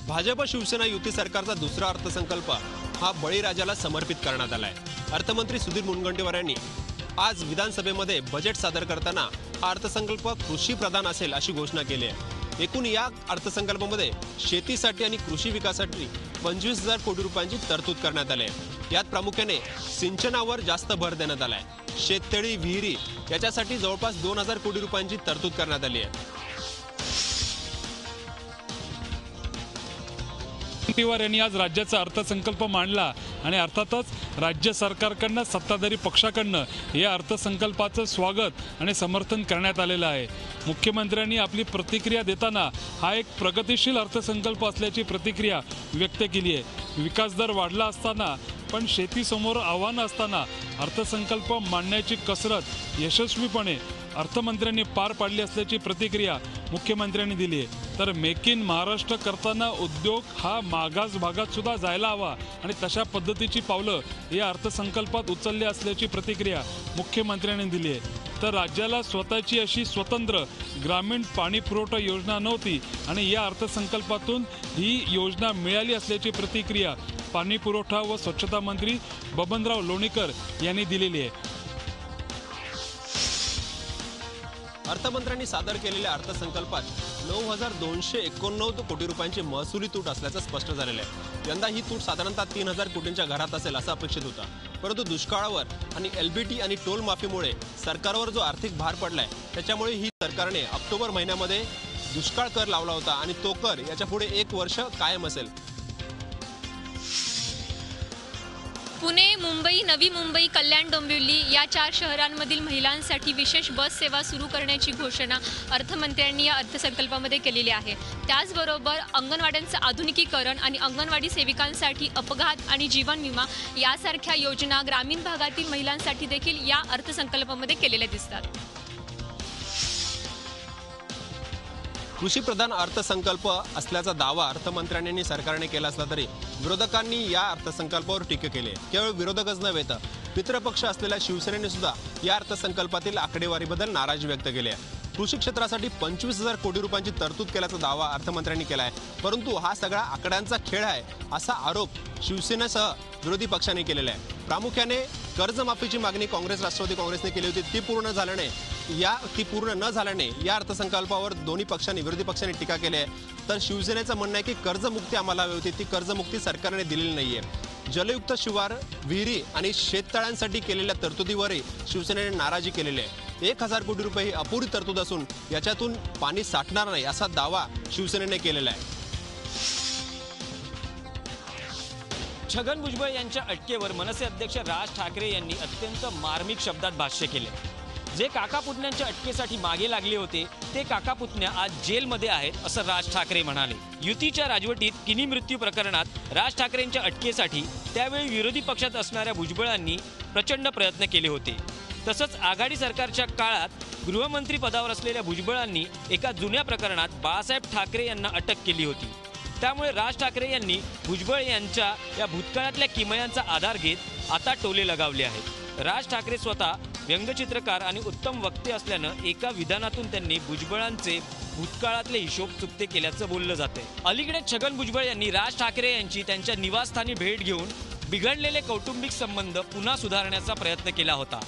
भाजप शिवसेना युती सरकारचा दुसरा अर्थसंकल्प हा बळीराजाला समर्पित करण्यात आलाय। अर्थमंत्री सुधीर मुनगंटीवार यांनी आज विधानसभेमध्ये बजेट सादर करताना हा अर्थसंकल्प कृषी प्रधान असेल अशी घोषणा केली आहे। एकूण या अर्थसंकल्पामध्ये शेतीसाठी आणि कृषी विकासासाठी 25,000 कोटी रुपयांची तरतूद करण्यात आली आहे। यात प्रामुख्याने सिंचनावर जास्त भर देण्यात आलाय। शेततळी, विहिरी याच्यासाठी जवळपास 2,000 कोटी रुपयांची तरतूद करण्यात आली आहे। मुनगंटीवार यांनी आज राज्याचा अर्थसंकल्प मांडला आणि अर्थातच राज्य सरकारकडनं, सत्ताधारी पक्षाकडनं या अर्थसंकल्पाचं स्वागत आणि समर्थन करण्यात आलेलं आहे। मुख्यमंत्र्यांनी आपली प्रतिक्रिया देताना हा एक प्रगतिशील अर्थसंकल्प असल्याची प्रतिक्रिया व्यक्त केली आहे। विकास दर वाढला असताना पण शेतीसमोर आव्हानं असताना अर्थसंकल्प मांडण्याची कसरत यशस्वीपणे अर्थमंत्र्यांनी पार पाडली असल्याची प्रतिक्रिया मुख्यमंत्र्यांनी दिली आहे। तर मेक इन महाराष्ट्र करताना उद्योग हा मागास भागात सुद्धा जायला हवा आणि तशा पद्धतीची पावलं या अर्थसंकल्पात उचलली असल्याची प्रतिक्रिया मुख्यमंत्र्यांनी दिली आहे। तर राज्याला स्वतःची अशी स्वतंत्र ग्रामीण पाणी पुरवठा योजना नव्हती आणि या अर्थसंकल्पातून ही योजना मिळाली असल्याची प्रतिक्रिया पाणी पुरवठा व स्वच्छता मंत्री बबनराव लोणीकर यांनी दिलेली आहे। अर्थमंत्र्यांनी सादर केलेल्या अर्थसंकल्पात 9,289 कोटी रुपयांची महसुली तूट असल्याचं स्पष्ट झालेलं आहे। यंदा ही तूट साधारणतः 3,000 कोटींच्या घरात असेल असं अपेक्षित होतं, परंतु दुष्काळावर आणि LBT आणि टोल माफीमुळे सरकारवर जो आर्थिक भार पडलाय त्याच्यामुळे ही सरकारने ऑक्टोबर महिन्यामध्ये दुष्काळ कर लावला होता आणि तो कर याच्या पुढे 1 वर्ष कायम असेल। पुणे, मुंबई, नवी मुंबई, कल्याण, डोंबिवली या 4 शहरांमधील महिलांसाठी विशेष बस सेवा सुरू करण्याची घोषणा अर्थमंत्र्यांनी या अर्थसंकल्पामध्ये केलेली आहे। त्याचबरोबर अंगणवाड्यांचं आधुनिकीकरण आणि अंगणवाडी सेविकांसाठी अपघात आणि जीवन विमा यासारख्या योजना ग्रामीण भागातील महिलांसाठी देखील या अर्थसंकल्पामध्ये केलेल्या दिसतात। कृषी प्रधान अर्थसंकल्प असल्याचा दावा अर्थमंत्र्यांनी सरकारने केला असला तरी विरोधकांनी या अर्थसंकल्पावर टीका केली आहे। केवळ विरोधकच नव्हे तर मित्रपक्ष असलेल्या शिवसेनेने सुद्धा या अर्थसंकल्पातील आकडेवारीबद्दल नाराजी व्यक्त केली आहे। कृषी क्षेत्रासाठी 25,000 कोटी रुपयांची तरतूद केल्याचा दावा अर्थमंत्र्यांनी केला आहे, परंतु हा सगळा आकड्यांचा खेळ आहे असा आरोप शिवसेनेसह विरोधी पक्षांनी केलेला आहे। प्रामुख्याने कर्जमाफीची मागणी काँग्रेस, राष्ट्रवादी काँग्रेसने केली होती, ती पूर्ण न झाल्याने या अर्थसंकल्पावर दोन्ही पक्षांनी, विरोधी पक्षांनी टीका केली आहे। तर शिवसेनेचं म्हणणं आहे की कर्जमुक्ती आम्हाला हवी होती, ती कर्जमुक्ती सरकारने दिलेली नाहीये। जलयुक्त शिवार, विहिरी आणि शेततळ्यांसाठी केलेल्या तरतुदीवरही शिवसेनेने नाराजी केलेली आहे। 1,000 कोटी रुपये ही अपुरी तरतूद असून याच्यातून पाणी साठणार नाही असा दावा शिवसेनेने केलेला आहे। छगन भुजबळ यांच्या अटकेवर मनसे अध्यक्ष राज ठाकरे यांनी अत्यंत मार्मिक शब्दात भाष्य केले। जे काका पुतण्यांच्या अटकेसाठी मागे लागले होते ते काका पुतण्या आज जेलमध्ये आहेत असं राज ठाकरे म्हणाले। युतीच्या राजवटीत किनी मृत्यू प्रकरणात राज ठाकरेंच्या अटकेसाठी त्यावेळी विरोधी पक्षात असणाऱ्या भुजबळांनी प्रचंड प्रयत्न केले होते। तसंच आघाडी सरकारच्या काळात गृहमंत्री पदावर असलेल्या भुजबळांनी एका जुन्या प्रकरणात बाळासाहेब ठाकरे यांना अटक केली होती। त्यामुळे राज ठाकरे यांनी भुजबळ यांच्या या भूतकाळातल्या किमयांचा आधार घेत आता टोले लगावले आहेत। राज ठाकरे स्वतः व्यंगचित्रकार आणि उत्तम वक्ते असल्यानं एका विधानातून त्यांनी भुजबळांचे भूतकाळातले हिशोब चुकते केल्याचं बोललं जाते। अलीकडे छगन भुजबळ यांनी राज ठाकरे यांची त्यांच्या निवासस्थानी भेट घेऊन बिघडलेले कौटुंबिक संबंध पुन्हा सुधारण्याचा प्रयत्न केला होता।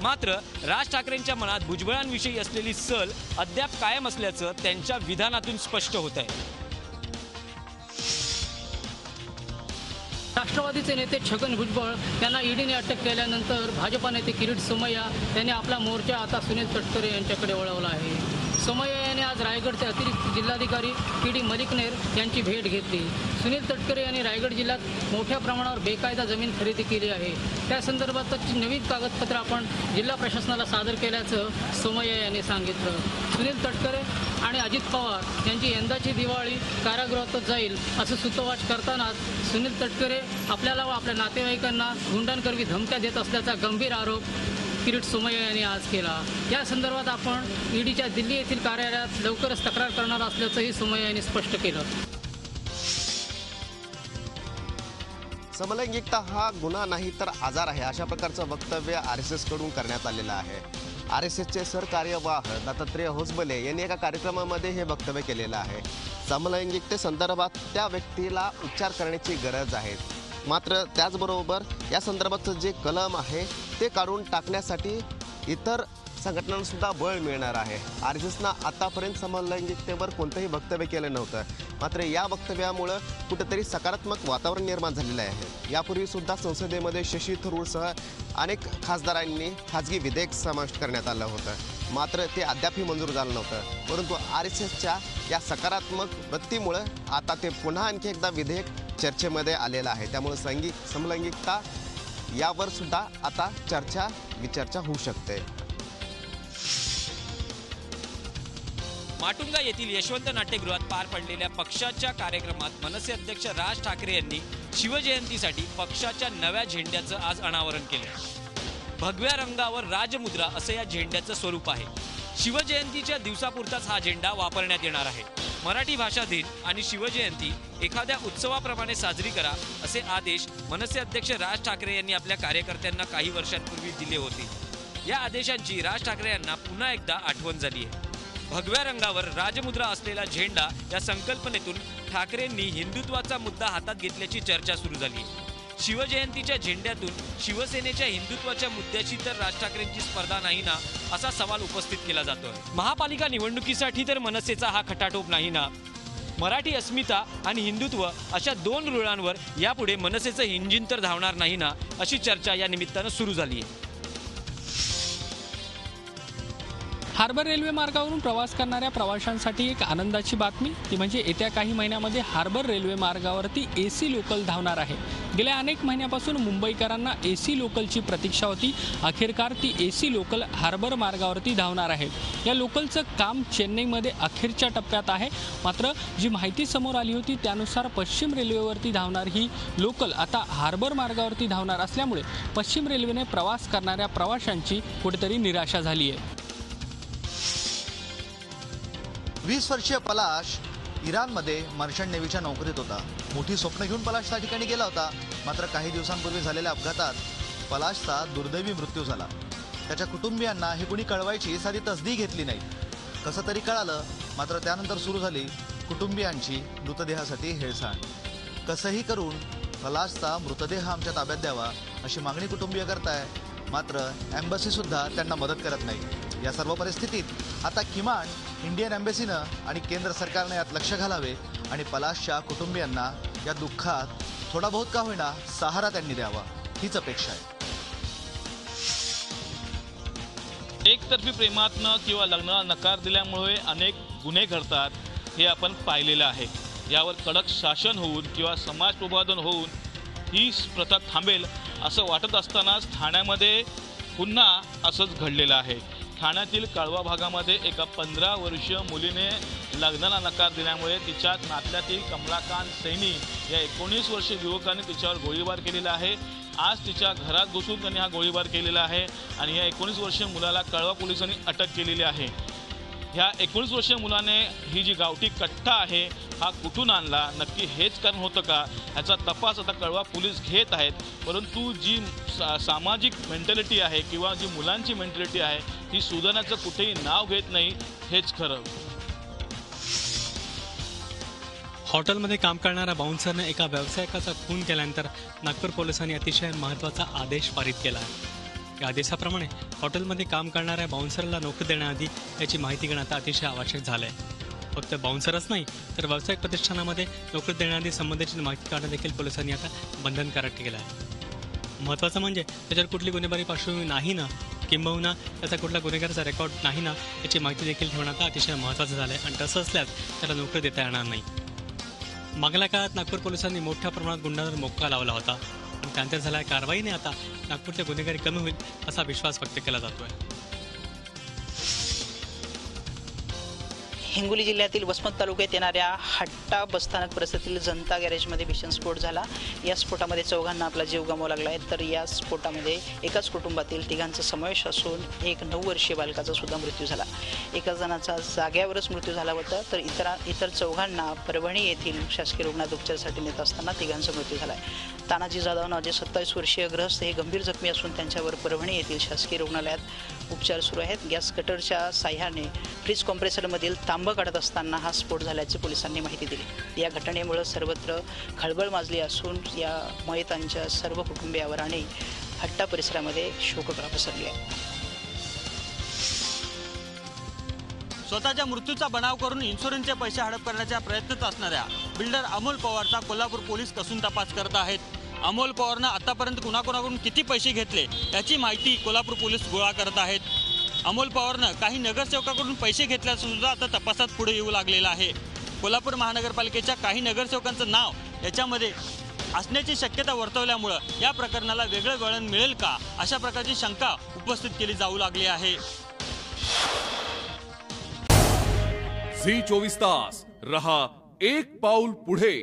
मात्र राज ठाकरेंच्या मनात भुजबळांविषयी असलेली सल अद्याप कायम असल्याचं त्यांच्या विधानातून स्पष्ट होत आहे। राष्ट्रवादीचे नेते छगन भुजबळ यांना ईडीने अटक केल्यानंतर भाजपा नेते किरीट सोमय्या यांनी आपला मोर्चा आता सुनील तटकरे यांच्याकडे वळवला आहे। सोमय्या यांनी आज रायगडचे अतिरिक्त जिल्हाधिकारी PD मलिकनेर यांची भेट घेतली। सुनील तटकरे यांनी रायगड जिल्ह्यात मोठ्या प्रमाणावर बेकायदा जमीन खरेदी केली आहे, त्या संदर्भात नवीन कागदपत्र आपण जिल्हा प्रशासनाला सादर केल्याचं सोमय्या यांनी सांगितलं। सुनील तटकरे आणि अजित पवार यांची यंदाची दिवाळी कारागृहातच जाईल असं सूतोवाच करतानाच सुनील तटकरे आपल्याला व आपल्या नातेवाईकांना गुंडांकरवी धमक्या देत असल्याचा गंभीर आरोप किरीट सोमय्या यांनी आज केला। या संदर्भात आपण ईडीच्या दिल्ली येथील कार्यालयात लवकरच तक्रार करणार असल्याचंही सोमय्या यांनी स्पष्ट केलं। समलैंगिकता हा गुन्हा नाही तर आजार आहे अशा प्रकारचं वक्तव्य RSS कडून करण्यात आलेलं आहे। RSSचे सरकार्यवाह दत्तात्रेय होसबले यांनी एका कार्यक्रमामध्ये हे वक्तव्य केलेलं आहे. समलैंगिकतेसंदर्भात त्या व्यक्तीला उपचार करण्याची गरज आहे, मात्र त्याचबरोबर या संदर्भाचं जे कलम आहे ते काढून टाकण्यासाठी इतर संघटनांनासुद्धा बळ मिळणार आहे. RSSनं आतापर्यंत समलैंगिकतेवर कोणतंही वक्तव्य केलं नव्हतं, मात्र या वक्तव्यामुळं कुठेतरी सकारात्मक वातावरण निर्माण झालेलं आहे. यापूर्वीसुद्धा संसदेमध्ये शशी थरूरसह अनेक खासदारांनी खाजगी विधेयक समाविष्ट करण्यात आलं होतं, मात्र ते अद्यापही मंजूर झालं नव्हतं. परंतु RSSच्या या सकारात्मक वृत्तीमुळं आता ते पुन्हा आणखी एकदा विधेयक चर्चेमध्ये आलेलं आहे. त्यामुळे समलैंगिकता यावर सुद्धा आता विचर्चा होऊ शकते. माटुंगा येथील यशवंत नाट्यगृहात पार पडलेल्या पक्षाच्या कार्यक्रमात मनसे अध्यक्ष राज ठाकरे यांनी शिवजयंतीसाठी पक्षाच्या नव्या झेंड्याचं आज अनावरण केलं. भगव्या रंगावर राजमुद्रा असं या झेंड्याचं स्वरूप आहे. शिवजयंतीच्या दिवसापुरताच हा झेंडा वापरण्यात येणार आहे. मराठी भाषा दिन आणि शिवजयंती एखाद्या उत्सवाप्रमाणे साजरी करा असे आदेश मनसे अध्यक्ष राज ठाकरे यांनी आपल्या कार्यकर्त्यांना काही वर्षांपूर्वी दिले होते. या आदेशांची राज ठाकरे यांना पुन्हा एकदा आठवण झाली आहे. भगव्या रंगावर राजमुद्रा असलेला झेंडा या संकल्पनेतून ठाकरेंनी हिंदुत्वाचा मुद्दा हातात घेतल्याची चर्चा सुरू झाली. शिवजयंतीच्या झेंड्यातून शिवसेनेच्या हिंदुत्वाच्या मुद्द्याची तर राज ठाकरेंची स्पर्धा नाही ना, असा सवाल उपस्थित केला जातोय. महापालिका निवडणुकीसाठी तर मनसेचा हा खटाटोप नाही ना. मराठी अस्मिता आणि हिंदुत्व अशा दोन रुळांवर यापुढे मनसेचं इंजिन तर धावणार नाही ना, अशी चर्चा या निमित्तानं सुरू झाली आहे. हार्बर रेल्वे मार्गावरून प्रवास करणाऱ्या प्रवाशांसाठी एक आनंदाची बातमी, ती म्हणजे येत्या काही महिन्यामध्ये हार्बर रेल्वे मार्गावरती AC लोकल धावणार आहे. गेल्या अनेक महिन्यापासून मुंबईकरांना AC लोकलची प्रतीक्षा होती. अखेरकार ती AC लोकल हार्बर मार्गावरती धावणार आहे. या लोकलचं काम चेन्नईमध्ये अखेरच्या टप्प्यात आहे. मात्र जी माहिती समोर आली होती त्यानुसार पश्चिम रेल्वेवरती धावणार ही लोकल आता हार्बर मार्गावरती धावणार असल्यामुळे पश्चिम रेल्वेने प्रवास करणाऱ्या प्रवाशांची कुठेतरी निराशा झाली आहे. 20 वर्षीय पलाश इराणमध्ये मर्चंट नेव्हीच्या नोकरीत होता. मोठी स्वप्न घेऊन पलाश त्या ठिकाणी गेला होता. मात्र काही दिवसांपूर्वी झालेल्या अपघातात पलाशचा दुर्दैवी मृत्यू झाला. त्याच्या कुटुंबियांना हे कुणी कळवायची साधी तसदी घेतली नाही. कसं तरी कळालं, मात्र त्यानंतर सुरू झाली कुटुंबियांची मृतदेहासाठी हेळसांड. कसंही करून पलाशचा मृतदेह आमच्या ताब्यात द्यावा अशी मागणी कुटुंबीय करताय, मात्र एम्बसीसुद्धा त्यांना मदत करत नाही. या सर्व परिस्थितीत आता किमान इंडियन एम्बसीनं आणि केंद्र सरकारने यात लक्ष घालावे आणि पलाशच्या कुटुंबियांना या दुःखात थोडा बहुत का होईना सहारा त्यांनी द्यावा, हीच अपेक्षा आहे. एकतर्फी प्रेमातनं किंवा लग्नाला नकार दिल्यामुळे अनेक गुन्हे घडतात, हे आपण पाहिलेलं आहे. यावर कडक शासन होऊन किंवा समाज प्रबोधन होऊन ही प्रथा थांबेल असं वाटत असतानाच ठाण्यामध्ये पुन्हा असंच घडलेलं आहे. ठाण्यातील कळवा भागामध्ये एका 15 वर्षीय मुलीने लग्नाला नकार दिल्यामुळे तिच्या नातल्यातील कमलाकांत सैनी या 19 वर्षीय युवकाने तिच्यावर गोळीबार केलेला आहे. आज तिच्या घरात घुसून त्यांनी हा गोळीबार केलेला आहे आणि या 19 वर्षीय मुलाला कळवा पोलिसांनी अटक केलेली आहे. ह्या 19 वर्षीय मुलाने ही जी गावठी कट्टा आहे हा कुठून आणला, नक्की हेच कारण होतं का, ह्याचा तपास आता कळवा पोलीस घेत आहेत. परंतु जी सामाजिक मेंटॅलिटी आहे किंवा जी मुलांची मेंटॅलिटी आहे ती सुधारण्याचं कुठेही नाव घेत नाही, हेच खरं. हॉटेलमध्ये काम करणाऱ्या बाउन्सरने एका व्यावसायिकाचा खून केल्यानंतर नागपूर पोलिसांनी अतिशय महत्त्वाचा आदेश पारित केला आहे. या आदेशाप्रमाणे हॉटेलमध्ये काम करणाऱ्या बाउन्सरला नोकरी देण्याआधी याची माहिती घेणं आता अतिशय आवश्यक झालं आहे. फक्त बाउन्सरच नाही तर व्यावसायिक प्रतिष्ठानामध्ये नोकरी देण्याआधी संबंधित माहिती काढणं देखील पोलिसांनी आता बंधनकारक केलं आहे. महत्त्वाचं म्हणजे त्याच्यावर कुठली गुन्हेगारी पार्श्वभूमी नाही ना, किंबहुना त्याचा कुठला गुन्हेगाराचा रेकॉर्ड नाही ना, याची माहिती देखील ठेवणं आता अतिशय महत्त्वाचं झालं आहे. आणि तसं असल्यास त्याला नोकरी देता येणार नाही. मागल्या काळात नागपूर पोलिसांनी मोठ्या प्रमाणात गुन्ह्यांवर मोक्का लावला होता, पण त्यानंतर झालेल्या कारवाईने आता नागपूरच्या गुन्हेगारी कमी होईल असा विश्वास व्यक्त केला जातो आहे. हिंगोली जिल्ह्यातील वसमत तालुक्यात येणाऱ्या हट्टा बसस्थानक परिसरातील जनता गॅरेजमध्ये भीषण स्फोट झाला. या स्फोटामध्ये 4घांना आपला जीव गमवावा लागला आहे. तर या स्फोटामध्ये एकाच कुटुंबातील 3घांचा समावेश असून एक 9 वर्षीय बालकाचा सुद्धा मृत्यू झाला. एका जणाचा जाग्यावरच मृत्यू झाला होता, तर इतर 4घांना परभणी येथील शासकीय रुग्णालयात उपचारासाठी नेत असताना 3घांचा मृत्यू झाला आहे. तानाजी जाधव नावाचे 27 वर्षीय गृहस्थ हे गंभीर जखमी असून त्यांच्यावर परभणी येथील शासकीय रुग्णालयात उपचार सुरू आहेत. गॅस कटरच्या साह्याने फ्रीज कॉम्प्रेसरमधील तांबं काढत असताना हा स्फोट झाल्याची पोलिसांनी माहिती दिली. या घटनेमुळे सर्वत्र खळबळ माजली असून या मयतांच्या सर्व कुटुंबियावर आणि हट्टा परिसरामध्ये शोककळा पसरली आहे. स्वतःच्या मृत्यूचा बनाव करून इन्शुरन्सचे पैसे हडप करण्याचा प्रयत्नच असणाऱ्या बिल्डर अमोल पवारचा कोल्हापूर पोलीस कसून तपास करत आहेत. अमोल पवारनं आतापर्यंत कुणाकुणाकडून किती पैसे घेतले याची माहिती कोल्हापूर पोलीस गोळा करत आहेत. अमोल पवारनं काही नगरसेवकाकडून पैसे घेतल्याचं सुद्धा आता तपासात पुढे येऊ लागलेलं आहे. कोल्हापूर महानगरपालिकेच्या काही नगरसेवकांचं नाव याच्यामध्ये असण्याची शक्यता वर्तवल्यामुळं या प्रकरणाला वेगळं वळण मिळेल का अशा प्रकारची शंका उपस्थित केली जाऊ लागली आहे. झी 24 तास रहा एक पाऊल पुढे.